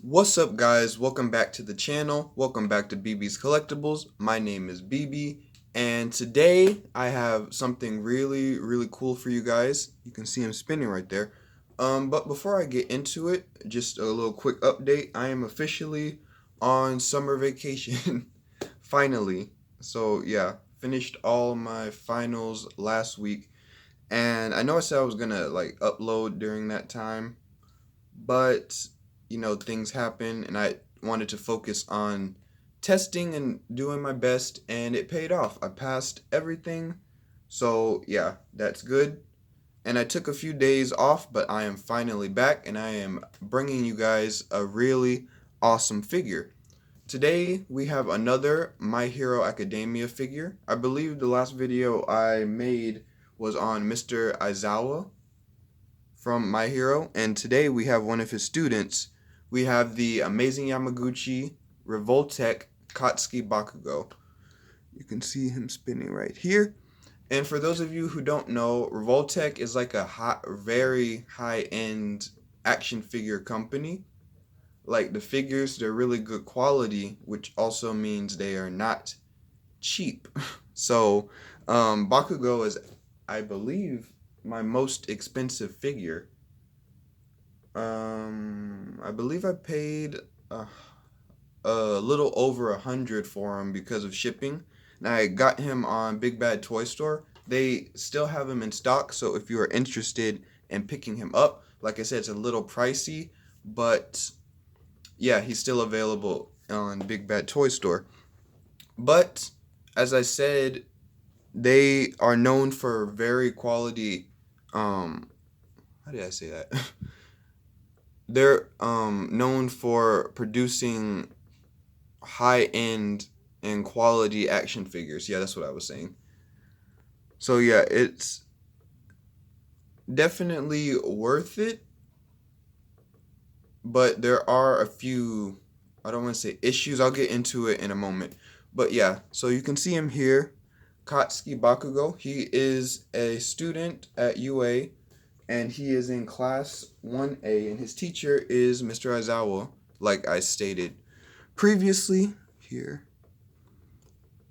What's up, guys? Welcome back to the channel. Welcome back to BB's Collectibles. My name is BB, and today I have something really cool for you guys. You can see him spinning right there. But before I get into it, just a little quick update. I am officially on summer vacation, finally. So yeah, finished all my finals last week, and I know I said I was gonna like upload during that time, but things happen and I wanted to focus on testing and doing my best, and it paid off. I passed everything. So yeah, that's good. And I took a few days off, but I am finally back and I am bringing you guys a really awesome figure. Today we have another My Hero Academia figure. I believe the last video I made was on Mr. Aizawa from My Hero, and today we have one of his students. We have the Amazing Yamaguchi Revoltech Katsuki Bakugo. You can see him spinning right here. And for those of you who don't know, Revoltech is like a very high-end action figure company. Like the figures, they're really good quality, which also means they are not cheap. So, Bakugo is, I believe, my most expensive figure. I believe I paid a little over 100 for him because of shipping. And I got him on Big Bad Toy Store. They still have him in stock, so if you are interested in picking him up, like I said, it's a little pricey, but yeah, he's still available on Big Bad Toy Store. But as I said, they are known for very quality. How did I say that? They're known for producing high-end and quality action figures. Yeah, that's what I was saying. So yeah, it's definitely worth it, but there are a few, I don't want to say issues. I'll get into it in a moment. But yeah, so you can see him here, Katsuki Bakugo. He is a student at UA, and he is in class 1A, and his teacher is Mr. Aizawa, like I stated previously here.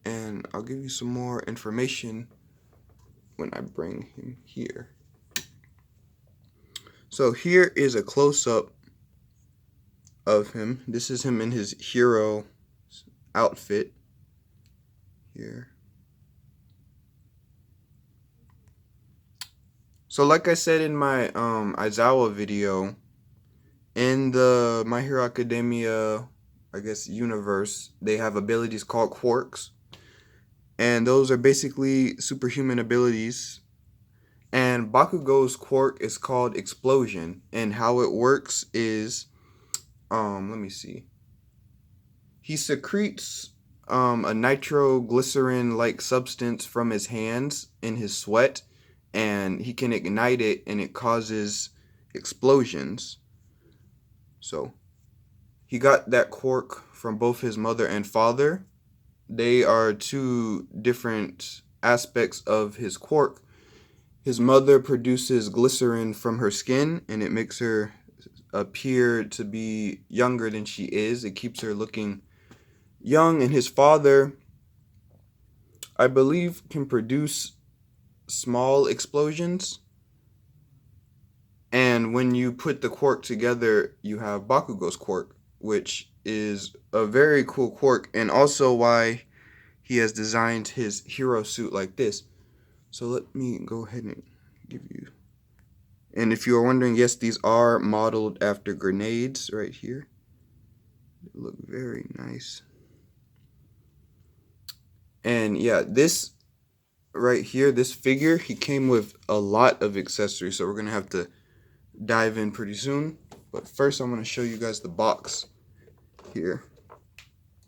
And I'll give you some more information when I bring him here. So here is a close-up of him. This is him in his hero outfit here. So like I said in my Aizawa video, in the My Hero Academia, I guess, universe, they have abilities called quirks. And those are basically superhuman abilities. And Bakugo's quirk is called Explosion. And how it works is, let me see. He secretes a nitroglycerin-like substance from his hands in his sweat, and he can ignite it, and it causes explosions. So he got that quirk from both his mother and father. They are two different aspects of his quirk. His mother produces glycerin from her skin, and it makes her appear to be younger than she is. It keeps her looking young. And his father, I believe, can produce small explosions. And when you put the quirk together, you have Bakugo's quirk, which is a very cool quirk, and also why he has designed his hero suit like this. So let me go ahead and give you. And if you are wondering, yes, these are modeled after grenades right here. They look very nice. And yeah, this right here, this figure, he came with a lot of accessories, so we're gonna have to dive in pretty soon. But first, I'm gonna show you guys the box here.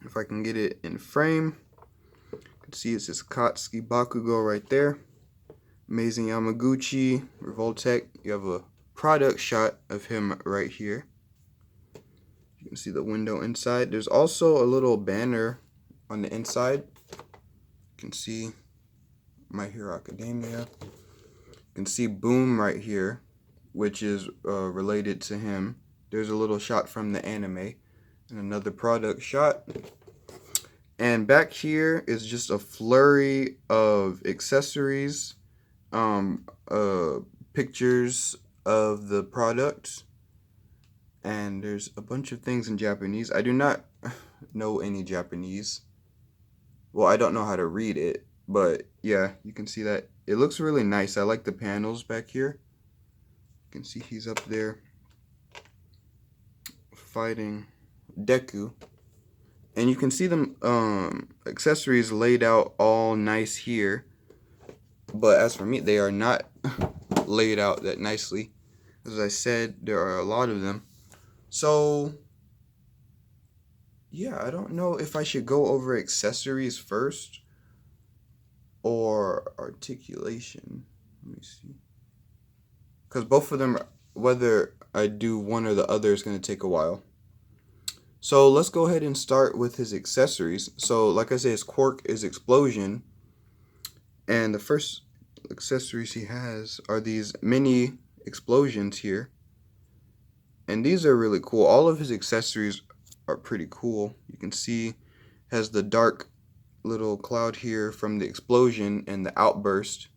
If I can get it in frame, you can see it's this Katsuki Bakugo right there. Amazing Yamaguchi Revoltech. You have a product shot of him right here. You can see the window inside. There's also a little banner on the inside. You can see My Hero Academia. You can see Boom right here, which is related to him. there's a little shot from the anime and another product shot. And back here is just a flurry of accessories, pictures of the products, and there's a bunch of things in Japanese. I do not know any Japanese. Well, I don't know how to read it, but yeah, you can see that. It looks really nice. I like the panels back here. You can see he's up there fighting Deku. And you can see them accessories laid out all nice here. But as for me, they are not laid out that nicely. As I said, there are a lot of them. So, yeah, I don't know if I should go over accessories first or articulation. Let me see. Because both of them, whether I do one or the other, is going to take a while. So let's go ahead and start with his accessories. So like I said, his quirk is explosion. And the first accessories he has are these mini explosions here. And these are really cool. All of his accessories are pretty cool. You can see has the dark little cloud here from the explosion and the outburst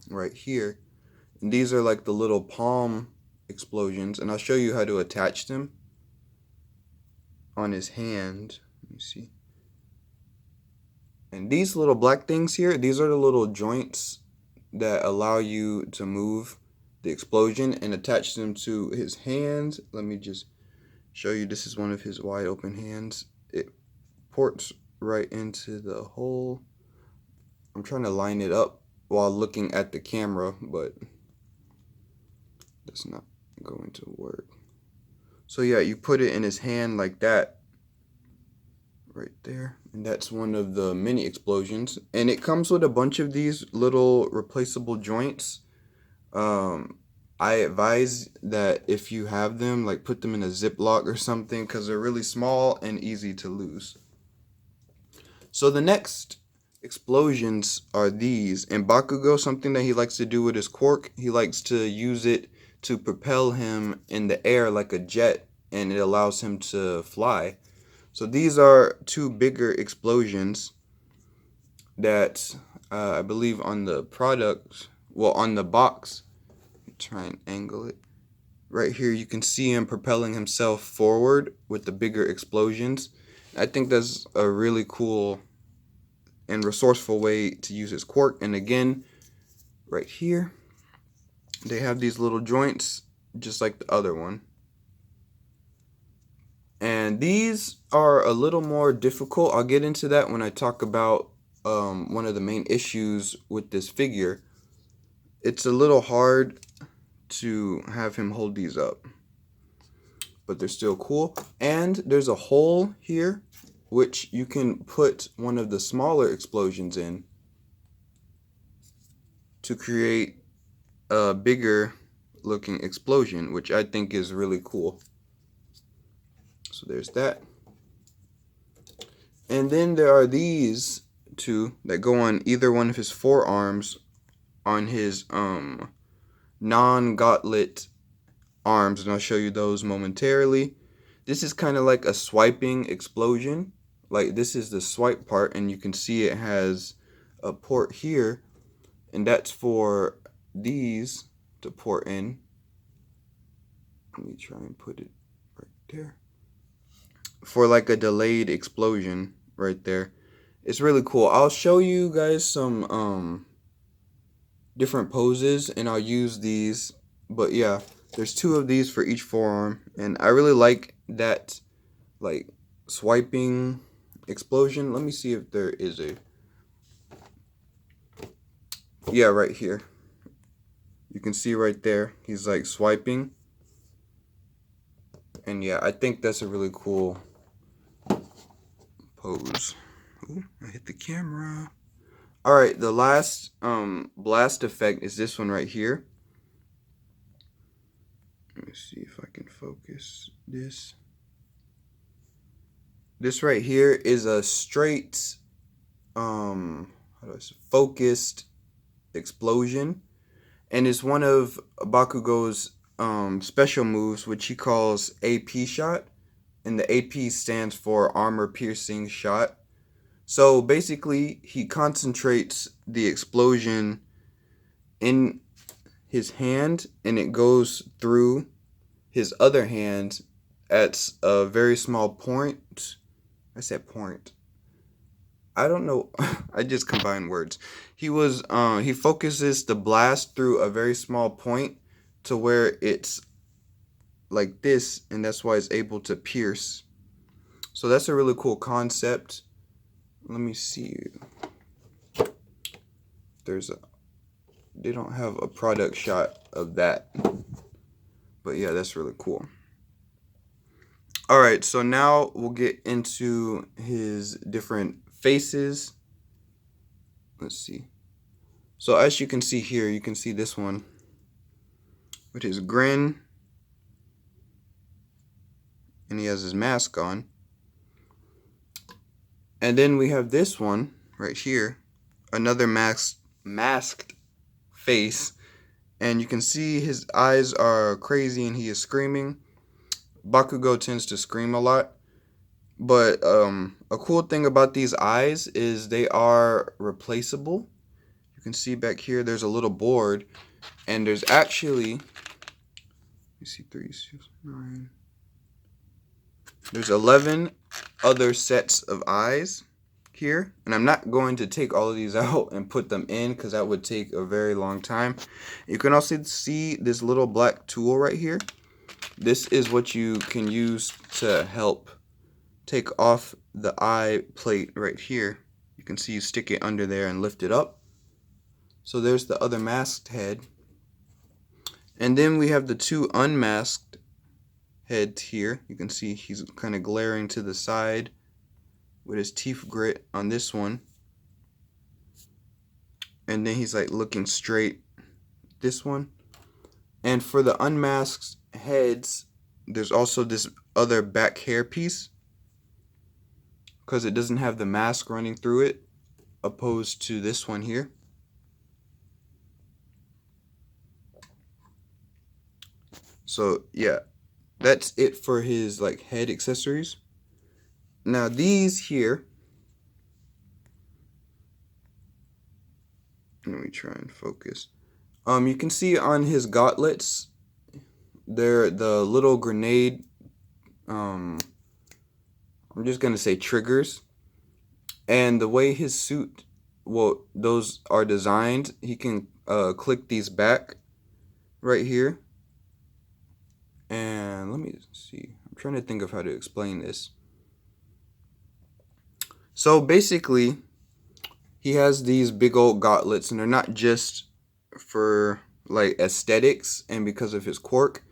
right here. And these are like the little palm explosions. And I'll show you how to attach them on his hand. Let me see. And these little black things here, these are the little joints that allow you to move the explosion and attach them to his hands. Let me just show you. This is one of his wide open hands. It ports right into the hole. I'm trying to line it up while looking at the camera, but that's not going to work. So yeah, you put it in his hand like that, right there, and that's one of the mini explosions. And it comes with a bunch of these little replaceable joints. I advise that if you have them, like put them in a Ziploc or something, because they're really small and easy to lose. So the next explosions are these. And Bakugo, something that he likes to do with his quirk, he likes to use it to propel him in the air like a jet, and it allows him to fly. So these are two bigger explosions that I believe on the product, well, on the box, try and angle it. Right here, you can see him propelling himself forward with the bigger explosions. I think that's a really cool and resourceful way to use his quirk. And again, right here, they have these little joints just like the other one. And these are a little more difficult. I'll get into that when I talk about one of the main issues with this figure. It's a little hard to have him hold these up, but they're still cool. And there's a hole here which you can put one of the smaller explosions in to create a bigger looking explosion, which I think is really cool. So there's that. And then there are these two that go on either one of his forearms on his non-gauntlet arms, and I'll show you those momentarily. This is kind of like a swiping explosion. Like this is the swipe part, and you can see it has a port here, and that's for these to port in. Let me try and put it right there. For like a delayed explosion right there. It's really cool. I'll show you guys some different poses, and I'll use these. But yeah, there's two of these for each forearm, and I really like that like swiping explosion. Let me see if there is a, yeah, right here. You can see right there, he's like swiping. And yeah, I think that's a really cool pose. Ooh, I hit the camera. Alright, the last blast effect is this one right here. Let me see if I can focus this. This right here is a straight focused explosion, and it's one of Bakugo's special moves, which he calls AP shot, and the AP stands for armor piercing shot. So basically, he concentrates the explosion in his hand, and it goes through his other hand at a very small point. I said point. I don't know. I just combined words. He focuses the blast through a very small point to where it's like this, and that's why it's able to pierce. So that's a really cool concept. Let me see. They don't have a product shot of that. But yeah, that's really cool. All right, so now we'll get into his different faces. Let's see. So as you can see here, you can see this one with his grin, and he has his mask on. And then we have this one right here, another masked face, and you can see his eyes are crazy and he is screaming. Bakugo tends to scream a lot, but a cool thing about these eyes is they are replaceable. You can see back here there's a little board, and there's actually, let me see, 3, 6, 9. There's 11 other sets of eyes here, and I'm not going to take all of these out and put them in because that would take a very long time. You can also see this little black tool right here. This is what you can use to help take off the eye plate right here. You can see you stick it under there and lift it up. So there's the other masked head. And then we have the 2 unmasked heads here. You can see he's kind of glaring to the side with his teeth grit on this one. And then he's like looking straight this one. And for the unmasked heads, there's also this other back hair piece, because it doesn't have the mask running through it, opposed to this one here. So yeah, that's it for his like head accessories. Now these here, let me try and focus. You can see on his gauntlets, they're the little grenade, I'm just gonna say triggers. And the way his suit, well, those are designed, he can click these back right here. And let me see, I'm trying to think of how to explain this. So basically, he has these big old gauntlets, and they're not just for like aesthetics and because of his quirk.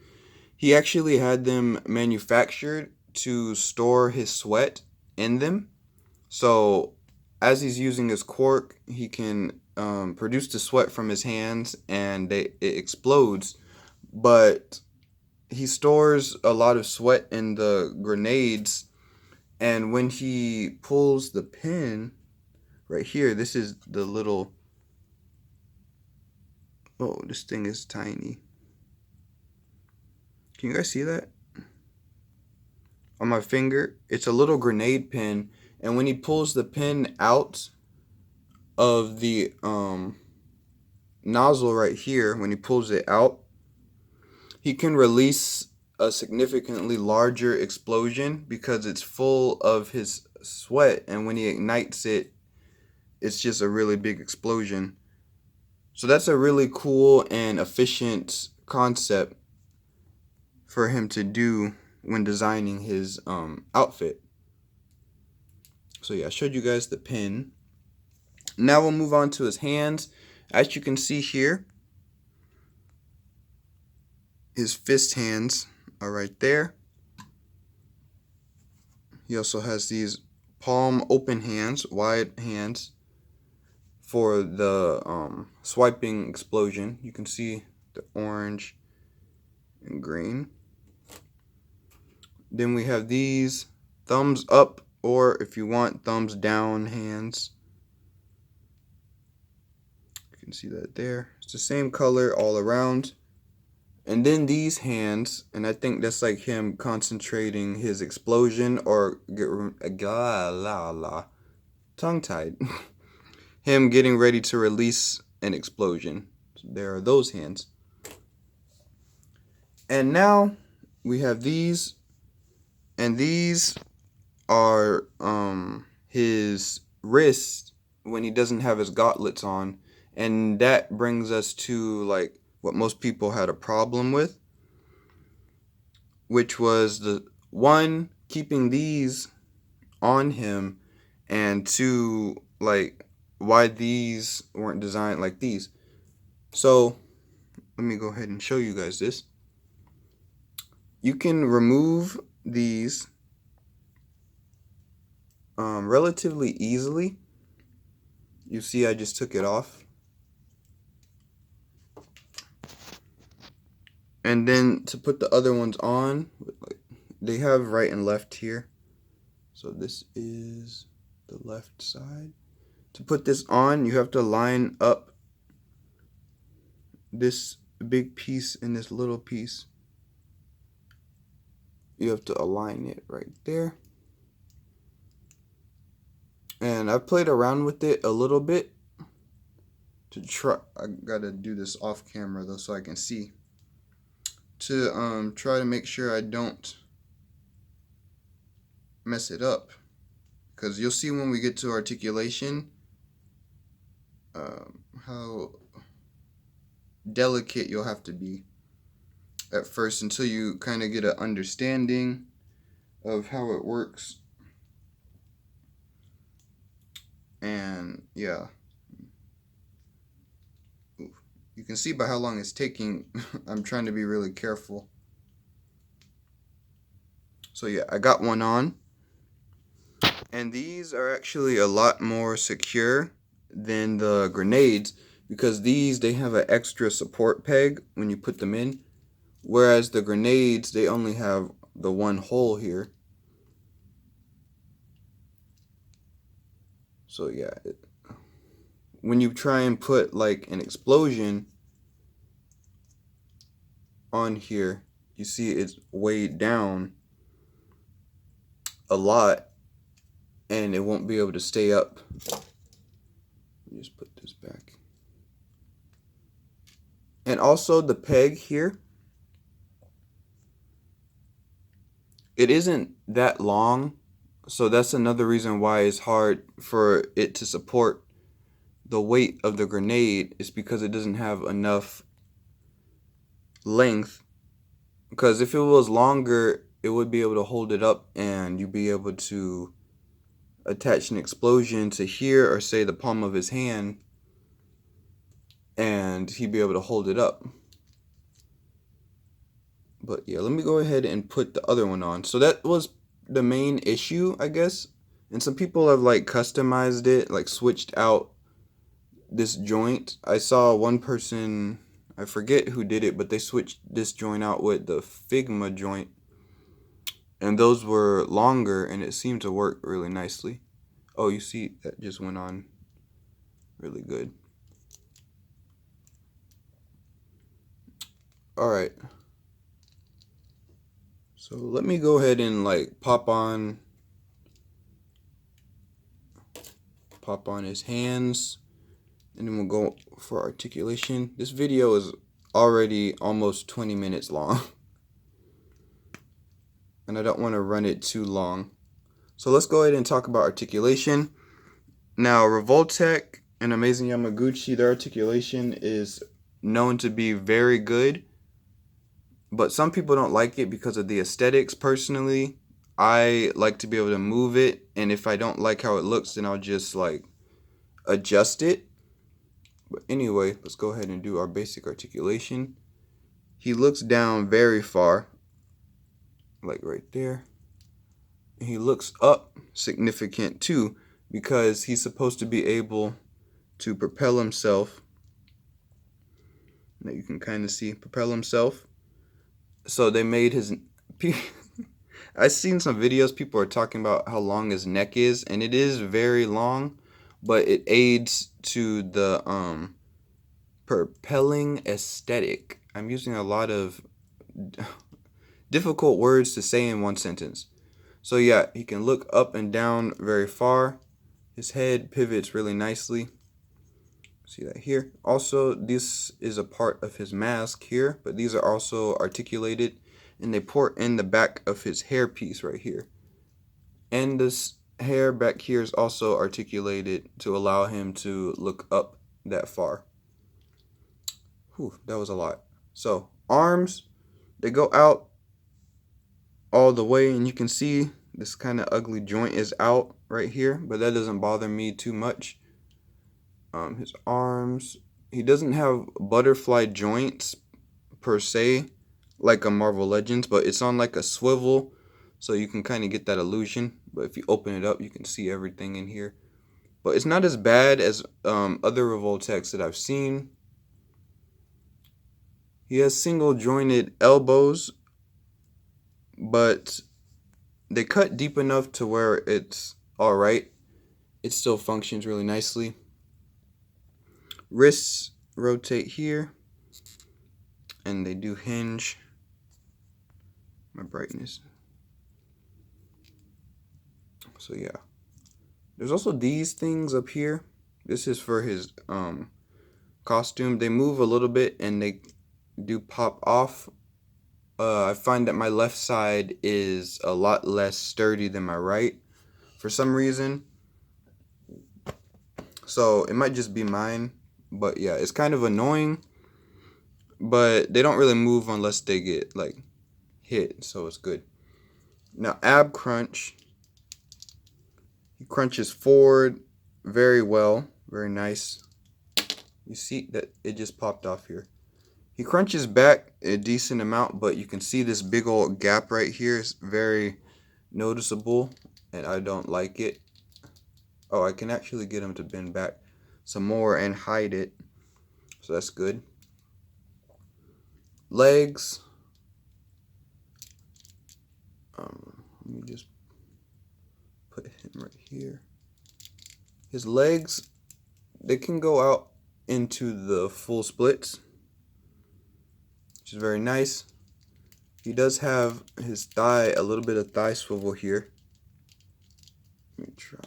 He actually had them manufactured to store his sweat in them. So as he's using his quirk, he can produce the sweat from his hands, and it explodes. But he stores a lot of sweat in the grenades, and when he pulls the pin right here, this is the little, oh, this thing is tiny. Can you guys see that? On my finger, it's a little grenade pin, and when he pulls the pin out of the nozzle right here, when he pulls it out, he can release a significantly larger explosion because it's full of his sweat, and when he ignites it, it's just a really big explosion. So that's a really cool and efficient concept for him to do when designing his outfit. So yeah, I showed you guys the pin. Now we'll move on to his hands. As you can see here, his fist hands are right there. He also has these palm open hands, wide hands, for the swiping explosion. You can see the orange and green. Then we have these thumbs up, or if you want, thumbs down hands. You can see that there. It's the same color all around. And then these hands, and I think that's like him concentrating his explosion or tongue tied. Him getting ready to release an explosion. So there are those hands. And now we have these, and these are his wrists when he doesn't have his gauntlets on, and that brings us to like what most people had a problem with, which was the one, keeping these on him, and two, like why these weren't designed like these. So let me go ahead and show you guys this. You can remove these relatively easily. You see I just took it off. And then to put the other ones on, they have right and left here. So this is the left side. To put this on, you have to line up this big piece and this little piece. You have to align it right there. And I've played around with it a little bit to try. I gotta do this off camera though so I can see. To try to make sure I don't mess it up. Because you'll see when we get to articulation how delicate you'll have to be at first until you kind of get an understanding of how it works. And yeah, you can see by how long it's taking. I'm trying to be really careful. So yeah, I got one on, and these are actually a lot more secure than the grenades, because these, they have an extra support peg when you put them in, whereas the grenades, they only have the one hole here. So yeah, when you try and put like an explosion on here, you see it's weighed down a lot and it won't be able to stay up. Let me just put this back. And also the peg here, it isn't that long, so that's another reason why it's hard for it to support the weight of the grenade, is because it doesn't have enough length. Because if it was longer, it would be able to hold it up and you'd be able to attach an explosion to here, or say the palm of his hand, and he'd be able to hold it up. But yeah, let me go ahead and put the other one on. So that was the main issue, I guess. And some people have like customized it, like switched out this joint. I saw one person, I forget who did it, but they switched this joint out with the Figma joint. And those were longer and it seemed to work really nicely. Oh, you see that just went on really good. Alright. So let me go ahead and like pop on his hands, and then we'll go for articulation. This video is already almost 20 minutes long and I don't want to run it too long. So let's go ahead and talk about articulation. Now, Revoltech and Amazing Yamaguchi, their articulation is known to be very good, but some people don't like it because of the aesthetics. Personally, I like to be able to move it, and if I don't like how it looks, then I'll just like adjust it. But anyway, let's go ahead and do our basic articulation. He looks down very far, like right there. And he looks up significant too, because he's supposed to be able to propel himself. Now you can kind of see propel himself. So they made his I've seen some videos, people are talking about how long his neck is, and it is very long, but it aids to the propelling aesthetic, I'm using a lot of difficult words to say in one sentence. So yeah, he can look up and down very far. His head pivots really nicely. See that here. Also, this is a part of his mask here, but these are also articulated, and they port in the back of his hairpiece right here. And this hair back here is also articulated to allow him to look up that far. Whew, that was a lot. So arms, they go out all the way, and you can see this kind of ugly joint is out right here, but that doesn't bother me too much. His arms, he doesn't have butterfly joints per se like a Marvel Legends, but it's on like a swivel, so you can kind of get that illusion. But if you open it up, you can see everything in here. But it's not as bad as other Revoltechs that I've seen. He has single jointed elbows, but they cut deep enough to where it's alright. It still functions really nicely. Wrists rotate here, and they do hinge. My brightness. So yeah. There's also these things up here. This is for his costume. They move a little bit and they do pop off. I find that my left side is a lot less sturdy than my right for some reason. So it might just be mine. But yeah, it's kind of annoying. But they don't really move unless they get like hit. So it's good. Now ab crunch. He crunches forward very well. Very nice. You see that it just popped off here. He crunches back a decent amount, but you can see this big old gap right here is very noticeable, and I don't like it. Oh, I can actually get him to bend back some more and hide it, so that's good. Legs. Let me just put him right here. His legs, they can go out into the full splits, which is very nice. He does have his thigh, a little bit of thigh swivel here. Let me try.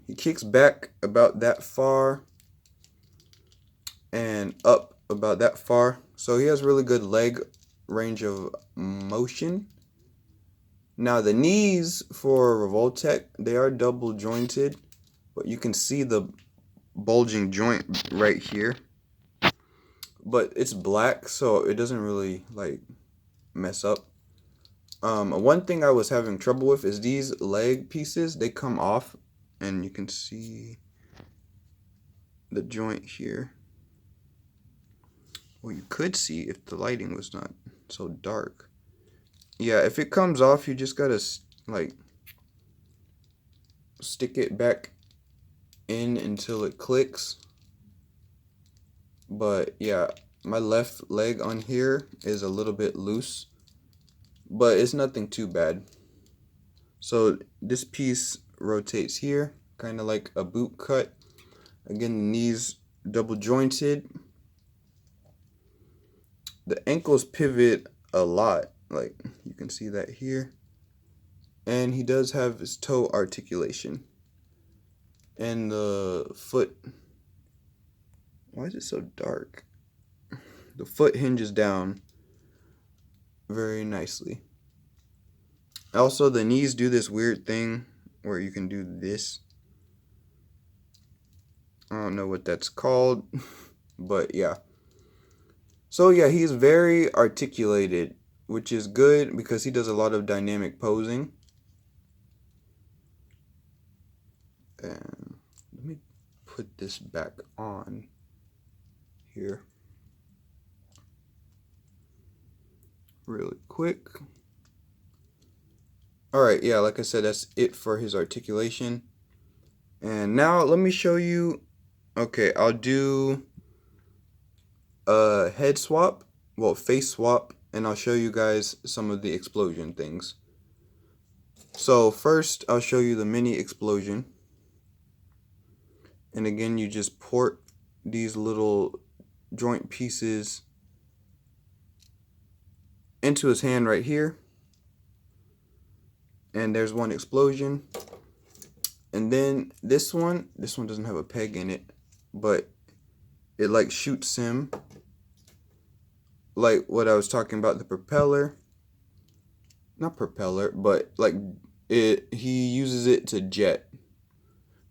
He kicks back about that far and up about that far. So he has really good leg range of motion. Now the knees for Revoltech, they are double jointed, but you can see the bulging joint right here. But it's black, so it doesn't really like mess up. One thing I was having trouble with is these leg pieces. They come off, and you can see the joint here. Well, you could see if the lighting was not so dark. Yeah, if it comes off, you just gotta like stick it back in until it clicks. But yeah, my left leg on here is a little bit loose, but it's nothing too bad. So this piece rotates here, kind of like a boot cut. Again, the knees double jointed. The ankles pivot a lot, like you can see that here. And he does have his toe articulation. And the foot, why is it so dark? The foot hinges down very nicely. Also, the knees do this weird thing where you can do this. I don't know what that's called, but yeah. So yeah, he's very articulated, which is good because he does a lot of dynamic posing. And let me put this back on here really quick. Alright, yeah, like I said, that's it for his articulation. And now let me show you. Okay, I'll do a head swap, well, face swap, and I'll show you guys some of the explosion things. So first, I'll show you the mini explosion. And again, you just port these little joint pieces into his hand right here. And there's one explosion. And then this one doesn't have a peg in it, but it like shoots him, like what I was talking about, the propeller. Not propeller, but like he uses it to jet,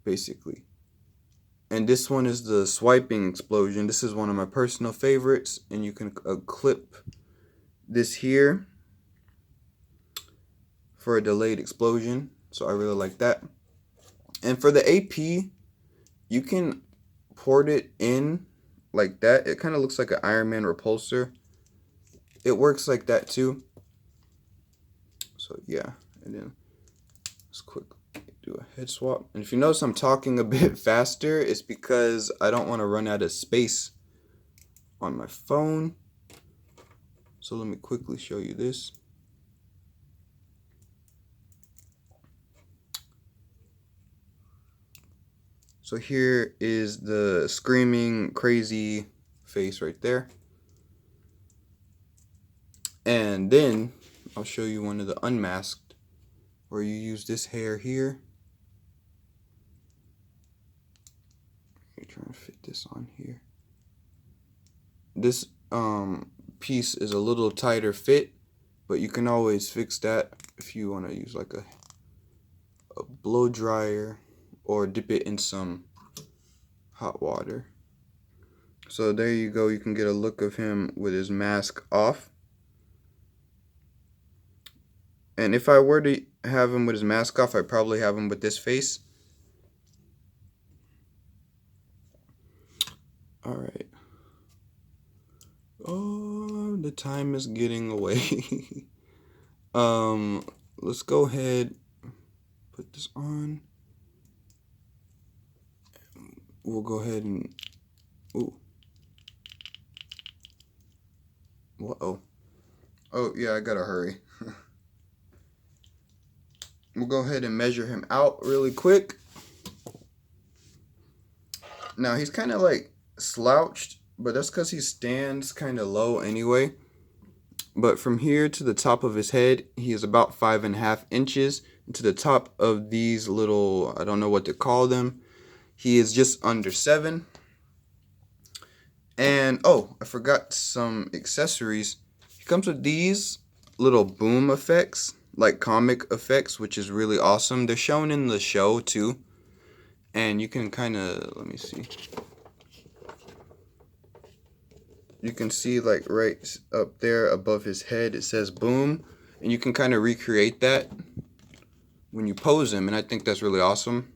basically. And this one is the swiping explosion. This is one of my personal favorites, and you can clip this here for a delayed explosion. So I really like that. And for the AP, you can port it in like that. It kind of looks like an Iron Man repulsor. It works like that too. So yeah, and then let's quick do a head swap. And if you notice I'm talking a bit faster, it's because I don't want to run out of space on my phone. So let me quickly show you this. So here is the screaming crazy face right there. And then I'll show you one of the unmasked, where you use this hair here. Let me try and fit this on here. This piece is a little tighter fit, but you can always fix that if you want to use like a blow dryer or dip it in some hot water. So there you go, you can get a look of him with his mask off. And if I were to have him with his mask off, I'd probably have him with this face. Alright. Oh, the time is getting away. Let's go ahead, put this on. We'll go ahead and, ooh. Uh-oh. Oh, yeah, I gotta hurry. We'll go ahead and measure him out really quick. Now, he's kind of like slouched, but that's because he stands kind of low anyway. But from here to the top of his head, he is about 5.5 inches. And to the top of these little, I don't know what to call them, he is just under 7. And, oh, I forgot some accessories. He comes with these little boom effects, like comic effects, which is really awesome. They're shown in the show, too. And you can kind of, let me see. You can see like right up there above his head, it says boom. And you can kind of recreate that when you pose him. And I think that's really awesome.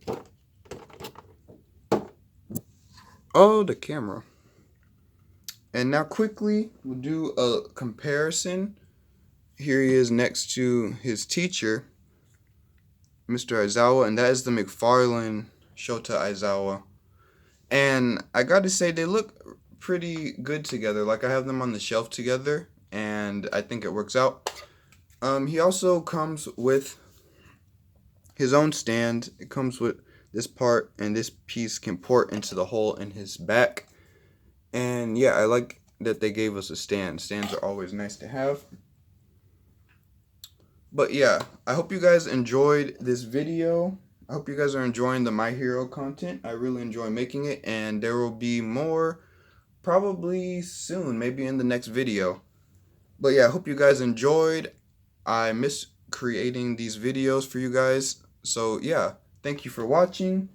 Oh, the camera. And now quickly, we'll do a comparison. Here he is next to his teacher, Mr. Aizawa. And that is the McFarlane Shota Aizawa. And I gotta say, they look pretty good together. Like, I have them on the shelf together, and I think it works out. He also comes with his own stand. It comes with this part, and this piece can port into the hole in his back. And yeah, I like that they gave us a stand. Stands are always nice to have. But yeah, I hope you guys enjoyed this video. I hope you guys are enjoying the My Hero content. I really enjoy making it, and there will be more probably soon, maybe in the next video. But yeah, I hope you guys enjoyed. I miss creating these videos for you guys. So yeah, thank you for watching.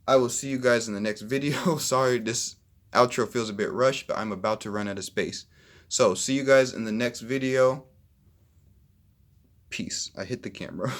I will see you guys in the next video. Sorry, this outro feels a bit rushed, but I'm about to run out of space. So see you guys in the next video. Peace. I hit the camera.